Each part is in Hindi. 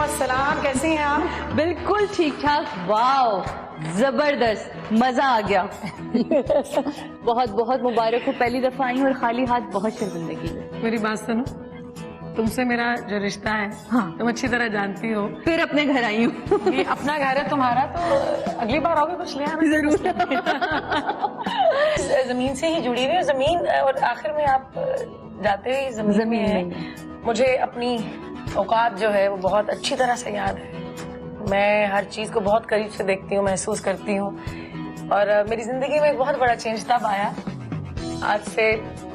अस्सलाम, कैसी हैं आप? बिल्कुल ठीक ठाक। वाओ, जबरदस्त, मजा आ गया। बहुत बहुत मुबारक हो, पहली दफा आई और खाली हाथ बहुत शर्मिंदगी है। मेरी बात सुनो, तुमसे मेरा जो रिश्ता है, हाँ। तुम अच्छी तरह जानती हो। फिर अपने घर आई हूँ। ये अपना घर है तुम्हारा, तो अगली बार आओगे कुछ ले आना जरूर। जमीन से ही जुड़ी हुई है, जमीन और आखिर में आप जाते ही जमीन में हैं। मुझे अपनी औकात जो है वो बहुत अच्छी तरह से याद है। मैं हर चीज को बहुत करीब से देखती हूँ, महसूस करती हूँ। और मेरी जिंदगी में एक बहुत बड़ा चेंज तब आया, आज से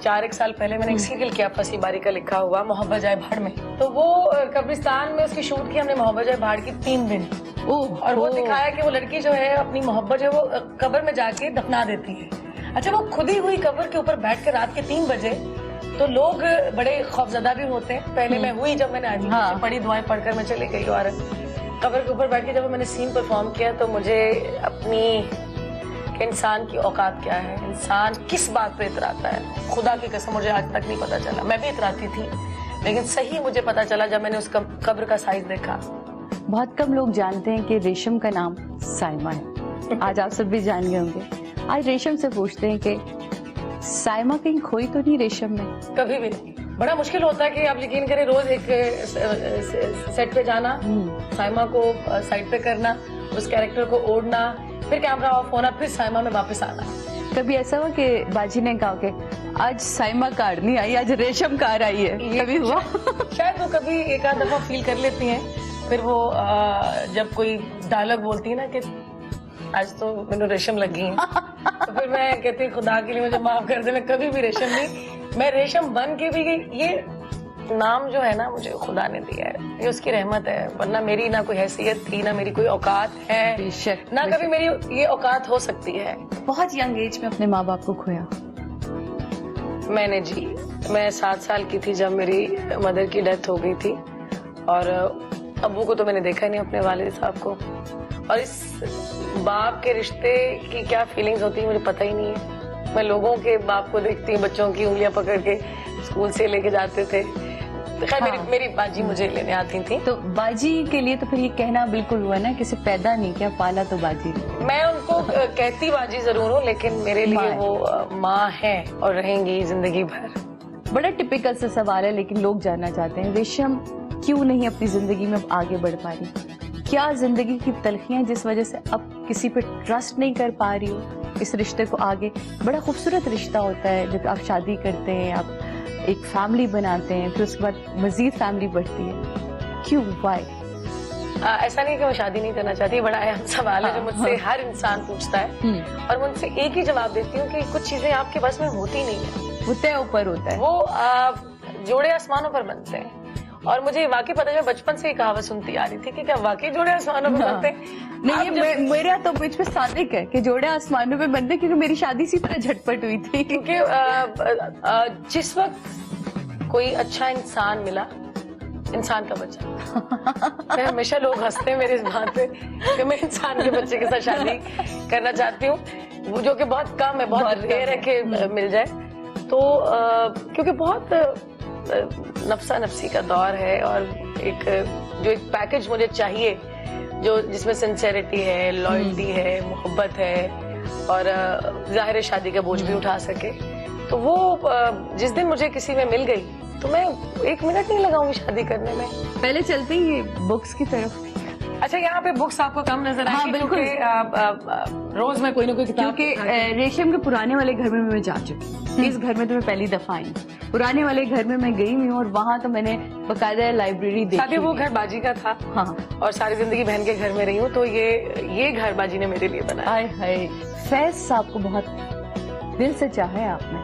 4-1 साल पहले मैंने एक सीरियल किया फंसी बारी का लिखा हुआ, मोहब्बत जाए भाड़ में। तो वो कब्रिस्तान में उसकी शूट की हमने, मोहब्बत जाए भाड़ की 3 दिन। और वो दिखाया कि वो लड़की जो है अपनी मोहब्बत जो है वो कब्र में जाके दफना देती है। अच्छा, वो खुदी हुई कब्र के ऊपर बैठ कर रात के 3 बजे, तो लोग बड़े खौफजदा भी होते हैं। पहले मैं हुई, जब मैंने आज हाँ। पढ़ी दुआएं पढ़कर मैं चली गई। और कब्र के ऊपर बैठ के जब मैंने सीन परफॉर्म किया, तो मुझे अपनी इंसान की औकात क्या है, इंसान किस बात पे इतराता है, खुदा की कसम मुझे आज तक नहीं पता चला। मैं भी इतराती थी, लेकिन सही मुझे पता चला जब मैंने उस कब्र का साइज देखा। बहुत कम लोग जानते हैं कि रेशम का नाम साइमा है। आज आप सब भी जान गए होंगे। आज रेशम से पूछते हैं कि साइमा कहीं खोई तो नहीं रेशम में? कभी भी नहीं। बड़ा मुश्किल होता है कि आप यकीन करें, रोज एक सेट पे जाना, साइमा को साइड पे करना, उस कैरेक्टर को ओढ़ना, फिर कैमरा ऑफ होना, फिर साइमा में वापस आना। कभी ऐसा हुआ कि बाजी ने कहा कि आज साइमा कार नहीं आई, आज रेशम कार आई है? कभी हुआ? शायद वो कभी एक आध दफा फील कर लेती हैं। फिर वो जब कोई डायलॉग बोलती है ना कि आज तो मैंने रेशम लगी है, तो फिर मैं कहती खुदा के लिए मुझे माफ कर दे, मैं कभी भी रेशम नहीं, मैं रेशम बन के भी गई। ये नाम जो है ना, मुझे खुदा ने दिया है, ये उसकी रहमत है। वरना मेरी ना कोई हैसियत थी, ना मेरी कोई औकात है, बेशक, ना कभी मेरी ये औकात हो सकती है। बहुत यंग एज में अपने माँ बाप को खोया। मैंने जी, मैं 7 साल की थी जब मेरी मदर की डेथ हो गई थी। और अब्बू को तो मैंने देखा ही नहीं, अपने वालिद साहब को। और इस बाप के रिश्ते की क्या फीलिंग्स होती है मुझे पता ही नहीं है। मैं लोगों के बाप को देखती हूँ, बच्चों की उंगलियां पकड़ के स्कूल से लेके जाते थे। खैर, हाँ। मेरी बाजी मुझे लेने आती थी। तो बाजी के लिए तो फिर ये कहना बिल्कुल हुआ ना, किसी पैदा नहीं किया, पाला तो बाजी। मैं उनको कहती बाजी जरूर हूँ, लेकिन मेरे लिए वो माँ है और रहेंगी जिंदगी भर। बड़ा टिपिकल सा सवाल है, लेकिन लोग जानना चाहते हैं, रेशम क्यों नहीं अपनी जिंदगी में आगे बढ़ पा रही? क्या जिंदगी की तलखियां जिस वजह से अब किसी पे ट्रस्ट नहीं कर पा रही हो इस रिश्ते को आगे? बड़ा खूबसूरत रिश्ता होता है जब आप शादी करते हैं, आप एक फैमिली बनाते हैं, फिर उसके बाद मजीद फैमिली बढ़ती है। क्यों, वाई? ऐसा नहीं कि मैं शादी नहीं करना चाहती, बड़ा अहम सवाल है जो मुझसे हर इंसान पूछता है। और मैं उनसे एक ही जवाब देती हूँ कि कुछ चीजें आपके बस में होती नहीं है, वो तय ऊपर होता है, वो जोड़े आसमानों पर बनते हैं। और मुझे वाकई पता है, मैं बचपन से ही कहावत सुनती आ रही थी कि क्या वाकई जोड़े आसमानों पर बनते हैं? नहीं, मेरा तो बीच में सादिक है कि जोड़े आसमानों पे बनते, क्योंकि मेरी शादी इसी तरह झटपट हुई थी। क्योंकि जिस वक्त कोई अच्छा इंसान मिला, इंसान का बच्चा, मैं हमेशा लोग हंसते हैं मेरे इस बात पे कि मैं इंसान के बच्चे के साथ शादी करना चाहती हूँ, वो जो कि बहुत कम है, बहुत रेयर है कि मिल जाए। तो क्योंकि बहुत नफ्सा नफ्सी का दौर है, और एक पैकेज मुझे चाहिए जो जिसमें सिंसेरिटी है, लॉयल्टी है, मोहब्बत है, और जाहिर शादी का बोझ भी उठा सके। तो वो जिस दिन मुझे किसी में मिल गई, तो मैं 1 मिनट नहीं लगाऊंगी शादी करने में। पहले चलते ही बुक्स की तरफ। अच्छा, यहाँ पे बुक्स आपको कम नजर आएंगी? हाँ, बिल्कुल। क्योंकि रोज मैं कोई ना कोई किताब, क्योंकि रेशम के पुराने वाले घर में मैं जा चुकी हूँ, इस घर में तो मैं पहली दफा आई। पुराने वाले घर में मैं गई हुई हूँ, और वहाँ तो मैंने बकायदा लाइब्रेरी देखी। वो घर बाजी का था। हाँ, और सारी जिंदगी बहन के घर में रही हूँ, तो ये घर बाजी ने मेरे लिए बनाया। हाय हाय, फैज साहब को बहुत दिल से चाहा है आपने,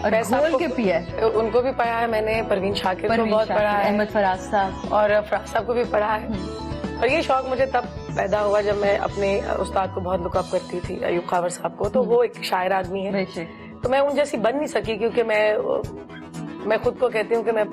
और घोल के पिया है। उनको भी पढ़ा है मैंने, परवीन शाकिर को बहुत पढ़ा है, अहमद फराज साहब और फराज साहब को भी पढ़ा है। और ये शौक मुझे तब पैदा हुआ जब मैं अपने उस्ताद को बहुत लुकअप करती थी, अयूब खावर साहब को। तो वो एक शायर आदमी है, तो मैं उन जैसी बन नहीं सकी, क्योंकि मैं खुद को कहती हूँ कि मैं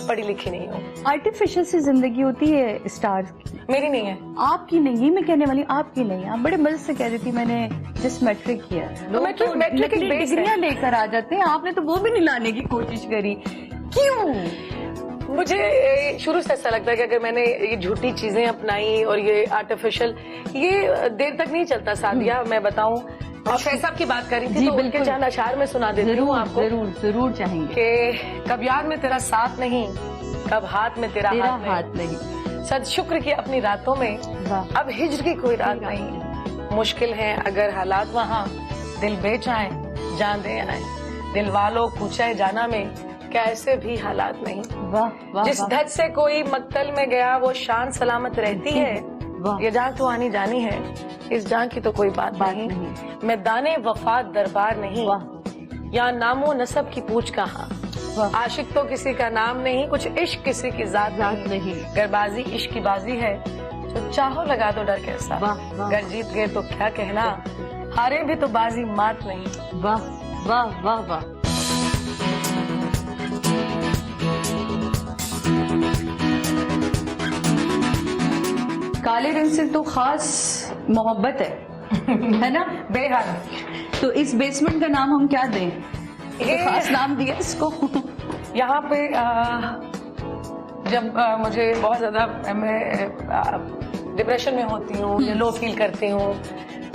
पढ़ी लिखी नहीं हूँ। आर्टिफिशियल सी जिंदगी होती है स्टार्स की, मेरी नहीं है। आपकी नहीं, मैं कहने वाली आपकी नहीं। आप बड़े मजे से कह रही थी मैंने जिस मैट्रिक किया, लोग तो डिग्रियां लेकर आ जाते हैं, आपने तो वो भी नहीं लाने की कोशिश करी। क्यों? मुझे शुरू से ऐसा लगता है कि अगर मैंने ये झूठी चीजें अपनाई और ये आर्टिफिशियल, ये देर तक नहीं चलता सादिया। मैं बताऊं, आप फैसब की बात करी थी तो उनके चंद अशार में सुना देती हूँ आपको। जरूर जरूर चाहेंगे। कि कब याद में तेरा साथ नहीं, कब हाथ में तेरा हाथ नहीं, सद शुक्र की अपनी रातों में, अब हिज्र की कोई रात नहीं। मुश्किल है अगर हालात वहाँ, दिल बेचाए जान दे आए, दिल वालों पूछे जाना में क्या ऐसे भी हालात नहीं। वाह वाह। जिस धज से कोई मक्तल में गया वो शान सलामत रहती है। ये जान तो आनी जानी है, इस जान की तो कोई बात नहीं। मैं दाने वफात दरबार नहीं, या नामो नसब की पूछ कहाँ। आशिक तो किसी का नाम नहीं, कुछ इश्क किसी की जात नहीं। गरबाजी इश्क की बाजी है, जो चाहो लगा दो डर कैसा। अगर जीत गए तो क्या कहना, हारे भी तो बाजी मात नहीं। वाह वाह वाह वाह। काले रंग से तो खास मोहब्बत है ना? बेहद। तो इस बेसमेंट का नाम हम क्या दें? ये खास नाम दिया इसको। यहाँ पे जब मुझे बहुत ज्यादा मैं डिप्रेशन में होती हूँ या लो फील करती हूँ,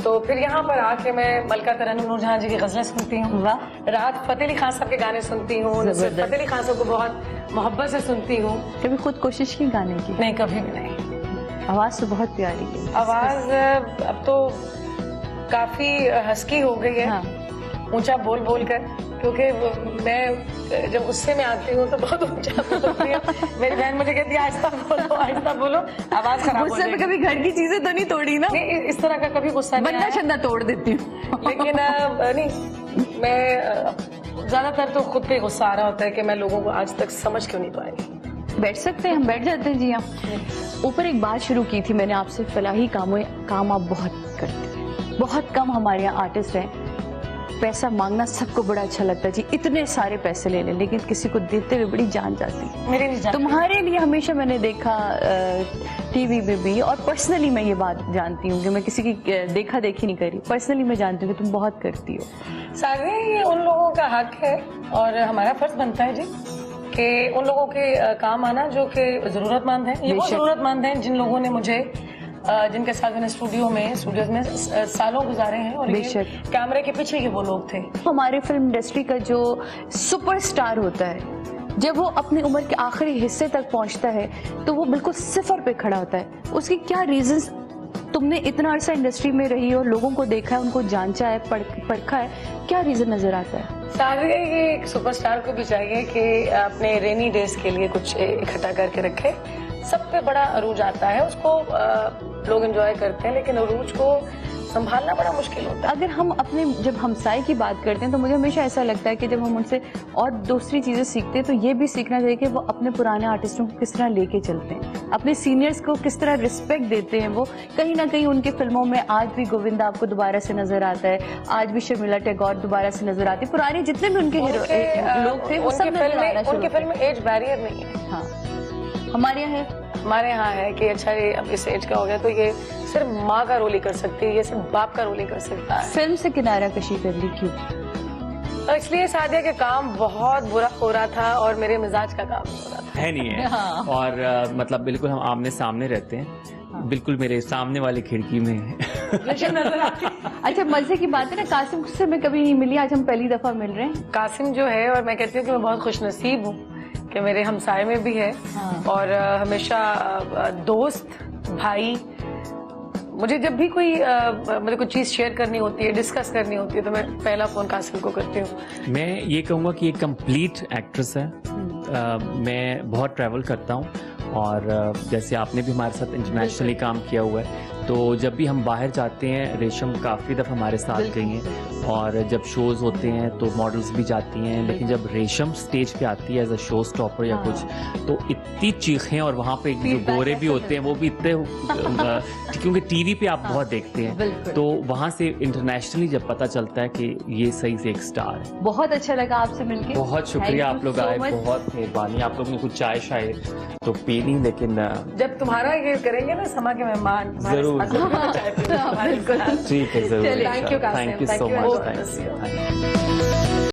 तो फिर यहाँ पर आके मैं मलका तरन्नुम नूरजहां जी की गजलें सुनती हूँ। राहत फतेह अली खान साहब के गाने सुनती हूँ। फतेह अली खान साहब को बहुत मोहब्बत से सुनती हूँ। कभी खुद कोशिश की गाने की? नहीं, कभी भी नहीं। आवाज तो बहुत प्यारी है। आवाज अब तो काफी हस्की हो गई है। ऊंचा बोल बोल कर, क्योंकि मैं जब गुस्से में आती हूँ तो बहुत ऊंचा बोलती हूँ। मेरी बहन मुझे कहती है आहिस्ता बोलो, आवाज खराब हो गुस्से में जाएगी। कभी घर की चीजें तो नहीं तोड़ी ना? नहीं, इस तरह का कभी गुस्सा नहीं बंदा आया। शंदा तोड़ देती हूँ। लेकिन नहीं, मैं ज्यादातर तो खुद पे गुस्सा आ रहा होता है कि मैं लोगों को आज तक समझ क्यों नहीं पाई। बैठ सकते हैं, हम बैठ जाते हैं जी। यहाँ ऊपर एक बात शुरू की थी मैंने आपसे, फलाही काम आप बहुत करते हैं। बहुत कम हमारे यहाँ आर्टिस्ट हैं, पैसा मांगना सबको बड़ा अच्छा लगता है जी, इतने सारे पैसे ले लें, लेकिन किसी को देते हुए बड़ी जान जाती है। मेरे नहीं जाती। तुम्हारे लिए हमेशा मैंने देखा टीवी में भी, और पर्सनली मैं ये बात जानती हूँ कि मैं किसी की देखा देखी नहीं करी, पर्सनली मैं जानती हूँ कि तुम बहुत करती हो। सारे ये उन लोगों का हक है और हमारा फर्ज बनता है जी कि उन लोगों के काम आना जो कि जरूरतमंद हैं। ये वो जरूरतमंद हैं जिन लोगों ने मुझे, जिनके साथ मैंने स्टूडियोज में सालों गुजारे हैं, और ये कैमरे के पीछे के वो लोग थे। हमारे फिल्म इंडस्ट्री का जो सुपरस्टार होता है, जब वो अपनी उम्र के आखिरी हिस्से तक पहुंचता है तो वो बिल्कुल सिफर पे खड़ा होता है। उसकी क्या रीजंस? तुमने इतना अरसा इंडस्ट्री में रही और लोगों को देखा है, उनको जांचा है, परखा है, क्या रीजन नजर आता है? सारे ये एक सुपरस्टार को भी चाहिए कि अपने रेनी डेज के लिए कुछ इकट्ठा करके रखे। सब पे बड़ा अरूज आता है, उसको लोग एंजॉय करते हैं, लेकिन अरूज को संभालना बड़ा मुश्किल होता है। अगर हम अपने जब हमसाए की बात करते हैं तो मुझे हमेशा ऐसा लगता है कि जब हम उनसे और दूसरी चीजें सीखते हैं तो ये भी सीखना चाहिए कि वो अपने पुराने आर्टिस्टों को किस तरह लेके चलते हैं, अपने सीनियर्स को किस तरह रिस्पेक्ट देते हैं। वो कहीं ना कहीं उनके फिल्मों में आज भी गोविंदा आपको दोबारा से नजर आता है, आज भी शर्मिला टैगोर दोबारा से नजर आती है, पुराने जितने भी उनके लोग थे वो सब उनकी फिल्म में एज बैरियर नहीं है। हाँ, हमारे यहाँ है। हमारे यहाँ है कि अच्छा ये अब इस एज का हो गया तो ये सिर्फ माँ का रोल ही कर सकती है, ये सिर्फ बाप का रोल ही कर सकता है। फिल्म से किनारा कशी कर ली क्यों? तो इसलिए सादिया के काम बहुत बुरा हो रहा था और मेरे मिजाज का काम हो रहा था। है नहीं है। हाँ। और मतलब बिल्कुल हम आमने सामने रहते हैं, बिल्कुल मेरे सामने वाली खिड़की में है। अच्छा, मजे की बात है ना, कासिम से मैं कभी नहीं मिली, आज हम पहली दफा मिल रहे हैं। कासिम जो है, और मैं कहती हूँ कि मैं बहुत खुशनसीब हूँ कि मेरे हमसाए में भी है। और हमेशा दोस्त भाई, मुझे जब भी कोई मुझे कोई चीज शेयर करनी होती है, डिस्कस करनी होती है, तो मैं पहला फोन कासिम को करती हूँ। मैं ये कहूँगा कि एक कंप्लीट एक्ट्रेस है। मैं बहुत ट्रैवल करता हूँ और जैसे आपने भी हमारे साथ इंटरनेशनली काम किया हुआ है, तो जब भी हम बाहर जाते हैं, रेशम काफ़ी दफ़ा हमारे साथ गई हैं, और जब शोज़ होते हैं तो मॉडल्स भी जाती हैं, लेकिन जब रेशम स्टेज पे आती है एज अ शो स्टॉपर या कुछ, तो इतनी चीखें, और वहाँ पे जो गोरे भी होते हैं वो भी इतने क्योंकि टीवी पे आप बहुत देखते हैं, तो वहाँ से इंटरनेशनली जब पता चलता है कि ये सही से एक स्टार है। बहुत अच्छा लगा आपसे मिलके। बहुत शुक्रिया, आप लोग आए, बहुत मेहरबानी। आप लोग ने कुछ चाय शायद तो पी नहीं, लेकिन जब तुम्हारा ये करेंगे ना समा के मेहमान, जरूर चाय पीएंगे। ठीक है, जरूर। Thank you thank you so much.